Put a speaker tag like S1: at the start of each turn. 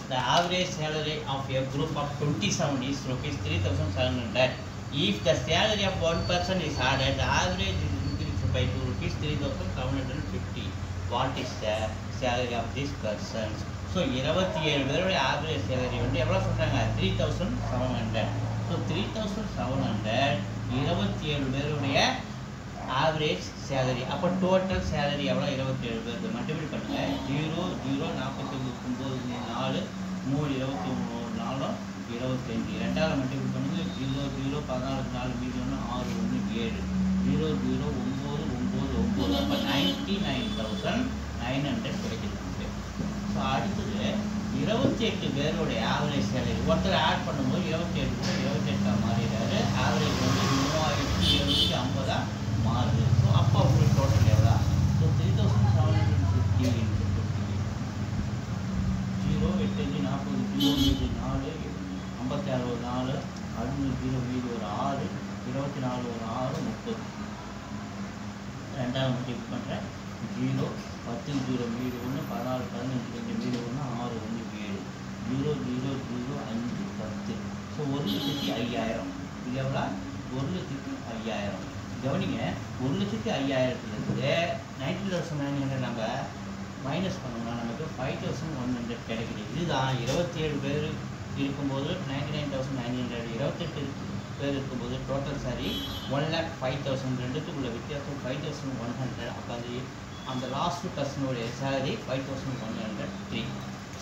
S1: The average salary of a group of 27 is rupees 3,700. If the salary of one person is added, the average is increased by 2 rupees 3,750. What is the salary of this person? So 27 பேருடைய average salary வந்து எவ்வளவு சொல்றாங்க 3,700. So 3,700 27 பேருடைய average salary. அப்போ total salary எவ்வளவு 27 பேருக்கு multiply பண்ணுங்க 0 0 49 9 4 3 23 4 25 ரெண்டாவது மல்டிப்ளை பண்ணுங்க 0 0 14 4 மீதி 1 6 1 7 0 0 9 9 9 அப்போ 99,900 கிடைக்குது. ஸோ அடுத்தது 28 பேருடைய ஆவரேஜ் சேலரி ஒருத்தர் ஆட் பண்ணும்போது 27 கூட 28 மாறிடுறாரு. ஆவரேஜ் வந்து 3750 மாறுது. ஸோ அப்போ உங்களுக்கு டோட்டல் எவ்வளோ? ஸோ 3,750 இன்ட்டு 0 8 40 0 4 56 4 60 மீது ஒரு 6 24 ஒரு 6 30 ரெண்டாவது மல்டிப்ளை பண்ணுறேன் 0 10 0 மீது 1 14 15 2 மீது 1 6 1 7 0 0 0 5 10. ஸோ 1,05,000 இது எவ்வளோ? 1,05,000. கவனிங்க 1,05,000லேருந்து 19,900 நம்ம மைனஸ் பண்ணோம்னா நமக்கு 5,100 கிடைக்குது. இதுதான் 27 பேர் இருக்கும்போது 99,900, 28 பேர் இருக்கும்போது டோட்டல் சாரி 1,05,000. ரெண்டுத்துக்குள்ள வித்தியாசம் 5,100. அப்போ அந்த லாஸ்ட் பர்சனுடைய சேலரி 5,103.